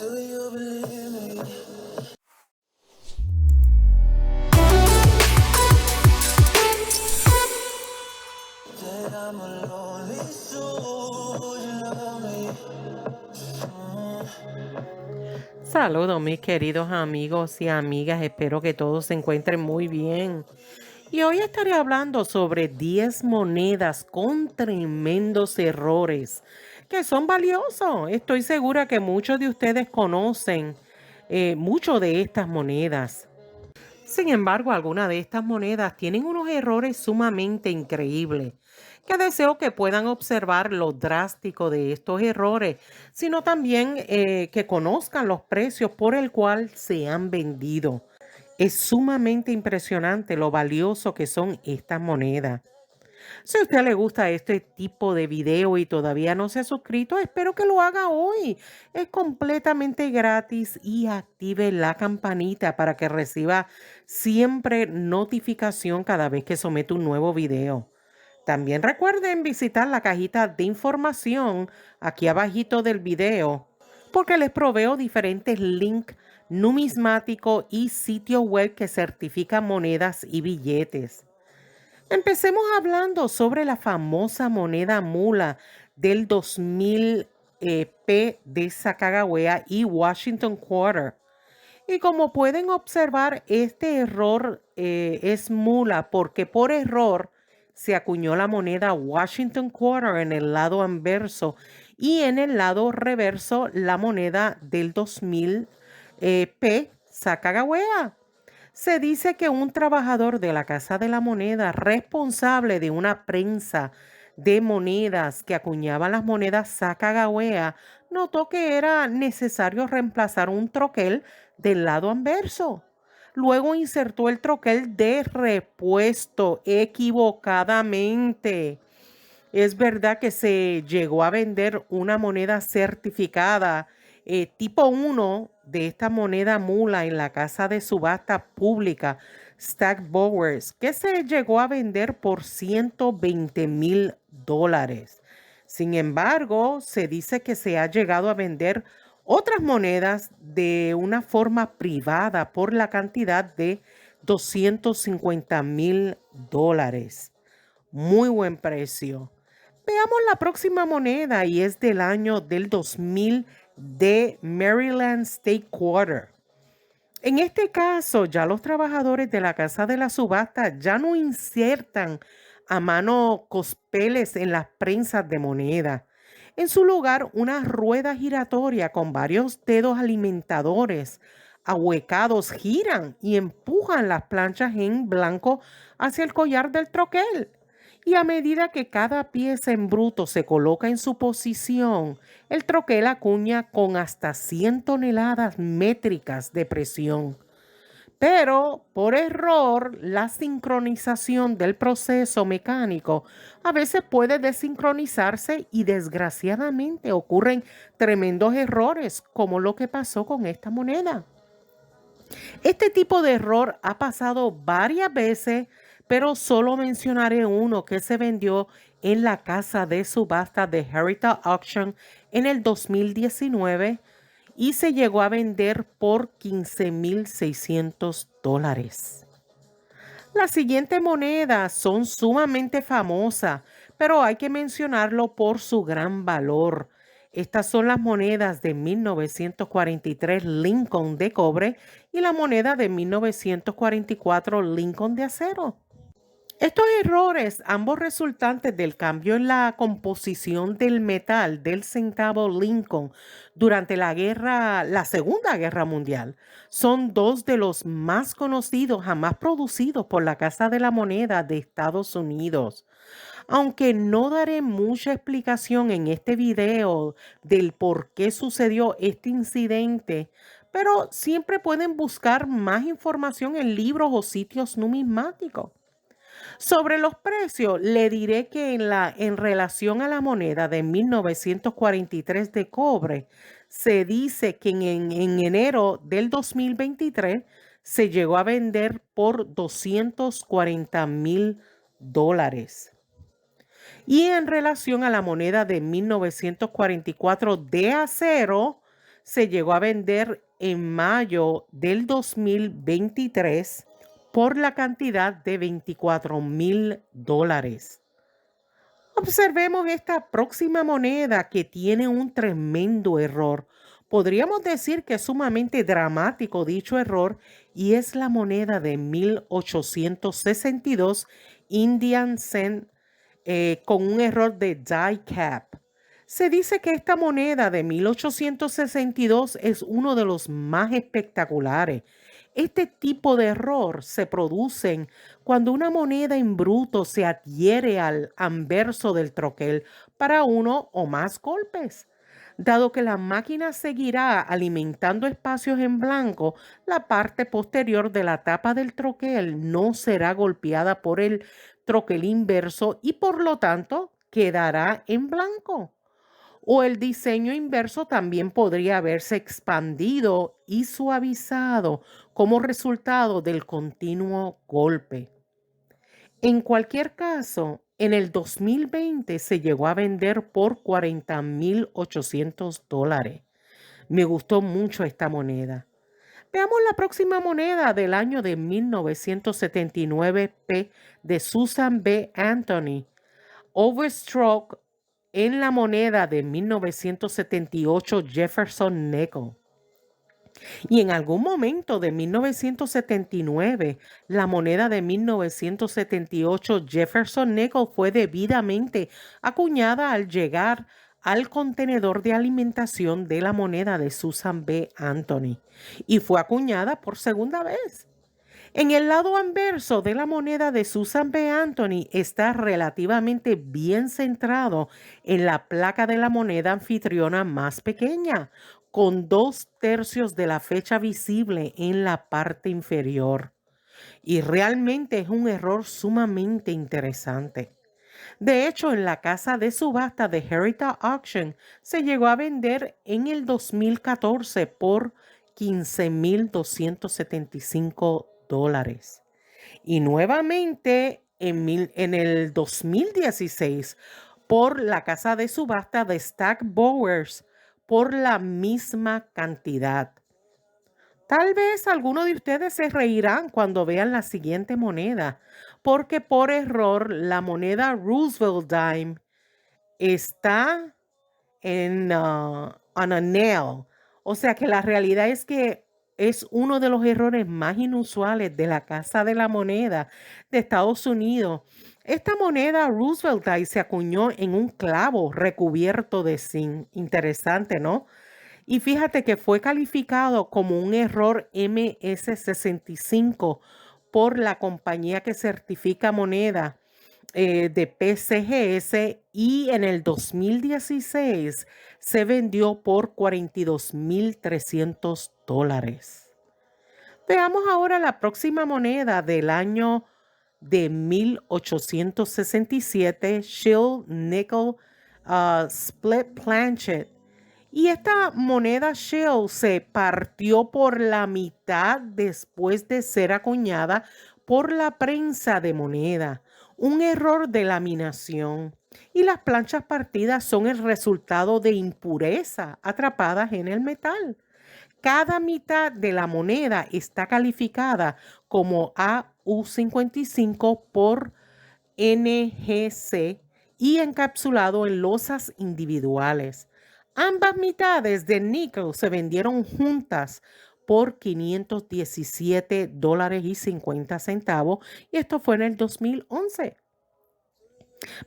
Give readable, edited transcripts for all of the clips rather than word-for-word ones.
Do you believe me that I'm a lonely soul? You love me. Saludos mis queridos amigos y amigas, espero que todos se encuentren muy bien. Y hoy estaré hablando sobre 10 monedas con tremendos errores que son valiosos. Estoy segura que muchos de ustedes conocen mucho de estas monedas. Sin embargo, algunas de estas monedas tienen unos errores sumamente increíbles, que deseo que puedan observar lo drástico de estos errores, sino también que conozcan los precios por el cual se han vendido. Es sumamente impresionante lo valioso que son estas monedas. Si a usted le gusta este tipo de video y todavía no se ha suscrito, espero que lo haga hoy. Es completamente gratis y active la campanita para que reciba siempre notificación cada vez que somete un nuevo video. También recuerden visitar la cajita de información aquí abajito del video porque les proveo diferentes links numismáticos y sitios web que certifican monedas y billetes. Empecemos hablando sobre la famosa moneda mula del 2000 P de Sacagawea y Washington Quarter. Y como pueden observar, este error es mula porque por error se acuñó la moneda Washington Quarter en el lado anverso y en el lado reverso la moneda del 2000 P Sacagawea. Se dice que un trabajador de la Casa de la Moneda, responsable de una prensa de monedas que acuñaba las monedas Sacagawea, notó que era necesario reemplazar un troquel del lado anverso. Luego insertó el troquel de repuesto equivocadamente. Es verdad que se llegó a vender una moneda certificada tipo 1 de esta moneda mula en la casa de subasta pública Stack Bowers, que se llegó a vender por $120,000. Sin embargo, se dice que se ha llegado a vender otras monedas de una forma privada por la cantidad de $250,000. Muy buen precio. Veamos la próxima moneda y es del año del 2000 de Maryland State Quarter. En este caso, ya los trabajadores de la casa de la subasta ya no insertan a mano cospeles en las prensas de moneda. En su lugar, una rueda giratoria con varios dedos alimentadores ahuecados giran y empujan las planchas en blanco hacia el collar del troquel. Y a medida que cada pieza en bruto se coloca en su posición, el troquel acuña con hasta 100 toneladas métricas de presión. Pero por error, la sincronización del proceso mecánico a veces puede desincronizarse y desgraciadamente ocurren tremendos errores como lo que pasó con esta moneda. Este tipo de error ha pasado varias veces, pero solo mencionaré uno que se vendió en la casa de subasta de Heritage Auction en el 2019 y se llegó a vender por $15,600. Las siguientes monedas son sumamente famosas, pero hay que mencionarlo por su gran valor. Estas son las monedas de 1943 Lincoln de cobre y la moneda de 1944 Lincoln de acero. Estos errores, ambos resultantes del cambio en la composición del metal del centavo Lincoln durante la Segunda Guerra Mundial, son dos de los más conocidos jamás producidos por la Casa de la Moneda de Estados Unidos. Aunque no daré mucha explicación en este video del por qué sucedió este incidente, pero siempre pueden buscar más información en libros o sitios numismáticos. Sobre los precios, le diré que en relación a la moneda de 1943 de cobre, se dice que en enero del 2023 se llegó a vender por $240,000. Y en relación a la moneda de 1944 de acero, se llegó a vender en mayo del 2023 por la cantidad de $24,000. Observemos esta próxima moneda que tiene un tremendo error. Podríamos decir que es sumamente dramático dicho error y es la moneda de 1862 Indian Cent con un error de die cap. Se dice que esta moneda de 1862 es uno de los más espectaculares. Este tipo de error se produce cuando una moneda en bruto se adhiere al anverso del troquel para uno o más golpes. Dado que la máquina seguirá alimentando espacios en blanco, la parte posterior de la tapa del troquel no será golpeada por el troquel inverso y por lo tanto quedará en blanco. O el diseño inverso también podría haberse expandido y suavizado como resultado del continuo golpe. En cualquier caso, en el 2020 se llegó a vender por $40,800. Me gustó mucho esta moneda. Veamos la próxima moneda del año de 1979 P de Susan B. Anthony. Overstroke en la moneda de 1978 Jefferson Nickel. Y en algún momento de 1979, la moneda de 1978 Jefferson Nickel fue debidamente acuñada al llegar al contenedor de alimentación de la moneda de Susan B. Anthony y fue acuñada por segunda vez. En el lado anverso de la moneda de Susan B. Anthony está relativamente bien centrado en la placa de la moneda anfitriona más pequeña, con 2/3 de la fecha visible en la parte inferior. Y realmente es un error sumamente interesante. De hecho, en la casa de subasta de Heritage Auction se llegó a vender en el 2014 por $15,275. Y nuevamente en el 2016 por la casa de subasta de Stack Bowers por la misma cantidad. Tal vez algunos de ustedes se reirán cuando vean la siguiente moneda, porque por error la moneda Roosevelt Dime está on a nail. O sea que la realidad es que es uno de los errores más inusuales de la Casa de la Moneda de Estados Unidos. Esta moneda Roosevelt Dime se acuñó en un clavo recubierto de zinc. Interesante, ¿no? Y fíjate que fue calificado como un error MS65 por la compañía que certifica moneda de PCGS y en el 2016 se vendió por $42,300. Veamos ahora la próxima moneda del año de 1867, Shield Nickel Split Planchet. Y esta moneda Shell se partió por la mitad después de ser acuñada por la prensa de moneda, un error de laminación. Y las planchas partidas son el resultado de impureza atrapadas en el metal. Cada mitad de la moneda está calificada como AU55 por NGC y encapsulado en losas individuales. Ambas mitades de níquel se vendieron juntas por $517.50 y esto fue en el 2011.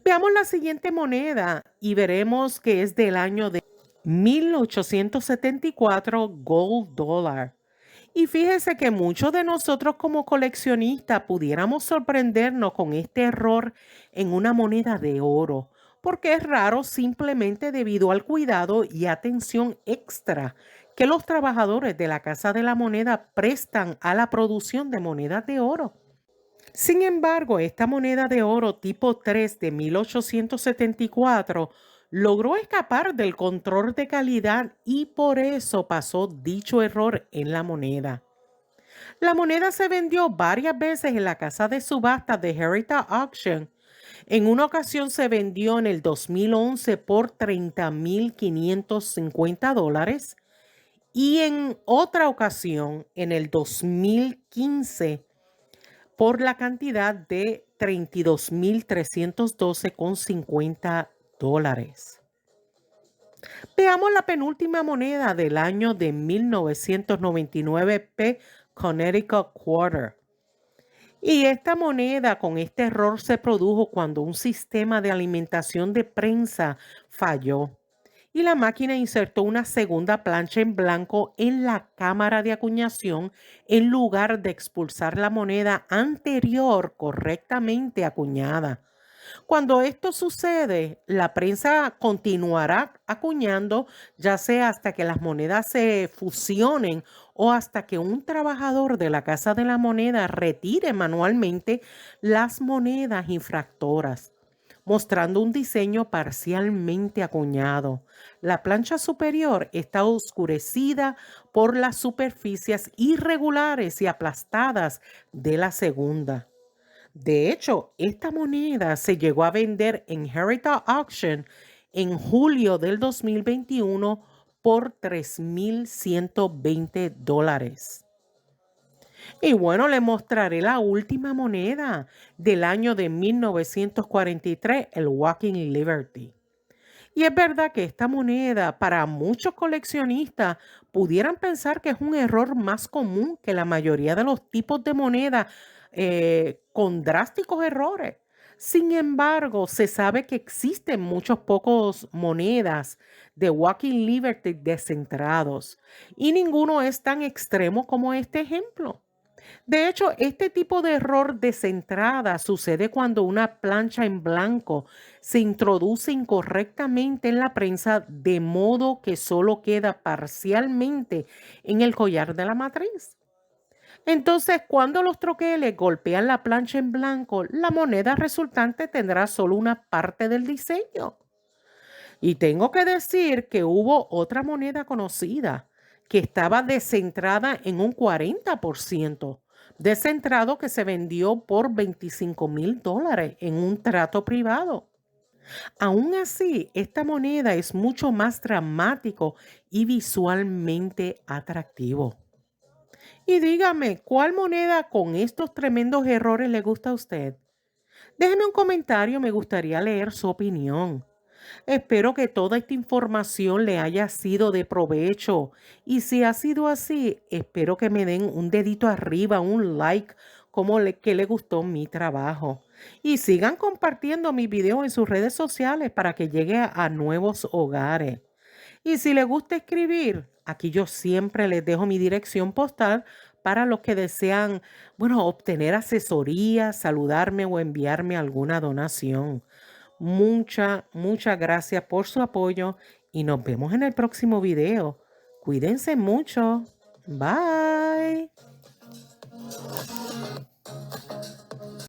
Veamos la siguiente moneda y veremos que es del año de 1874 Gold Dollar. Y fíjese que muchos de nosotros como coleccionistas pudiéramos sorprendernos con este error en una moneda de oro, porque es raro simplemente debido al cuidado y atención extra que los trabajadores de la Casa de la Moneda prestan a la producción de monedas de oro. Sin embargo, esta moneda de oro tipo 3 de 1874 logró escapar del control de calidad y por eso pasó dicho error en la moneda. La moneda se vendió varias veces en la casa de subasta de Heritage Auction. En una ocasión se vendió en el 2011 por $30,550 y en otra ocasión, en el 2015, por la cantidad de $32,312,50. Veamos la penúltima moneda del año de 1999, P. Connecticut Quarter. Y esta moneda con este error se produjo cuando un sistema de alimentación de prensa falló y la máquina insertó una segunda plancha en blanco en la cámara de acuñación en lugar de expulsar la moneda anterior correctamente acuñada. Cuando esto sucede, la prensa continuará acuñando, ya sea hasta que las monedas se fusionen o hasta que un trabajador de la Casa de la Moneda retire manualmente las monedas infractoras, mostrando un diseño parcialmente acuñado. La plancha superior está oscurecida por las superficies irregulares y aplastadas de la segunda. De hecho, esta moneda se llegó a vender en Heritage Auction en julio del 2021 por $3,120. Y bueno, le mostraré la última moneda del año de 1943, el Walking Liberty. Y es verdad que esta moneda, para muchos coleccionistas, pudieran pensar que es un error más común que la mayoría de los tipos de moneda con drásticos errores. Sin embargo, se sabe que existen muchos pocos monedas de Walking Liberty descentrados y ninguno es tan extremo como este ejemplo. De hecho, este tipo de error de centrada sucede cuando una plancha en blanco se introduce incorrectamente en la prensa de modo que solo queda parcialmente en el collar de la matriz. Entonces, cuando los troqueles golpean la plancha en blanco, la moneda resultante tendrá solo una parte del diseño. Y tengo que decir que hubo otra moneda conocida que estaba descentrada en un 40%, descentrado que se vendió por $25,000 en un trato privado. Aún así, esta moneda es mucho más dramático y visualmente atractivo. Y dígame, ¿cuál moneda con estos tremendos errores le gusta a usted? Déjeme un comentario, me gustaría leer su opinión. Espero que toda esta información le haya sido de provecho y si ha sido así, espero que me den un dedito arriba, un like, que le gustó mi trabajo. Y sigan compartiendo mi video en sus redes sociales para que llegue a nuevos hogares. Y si les gusta escribir, aquí yo siempre les dejo mi dirección postal para los que desean, bueno, obtener asesoría, saludarme o enviarme alguna donación. Muchas gracias por su apoyo y nos vemos en el próximo video. Cuídense mucho. Bye.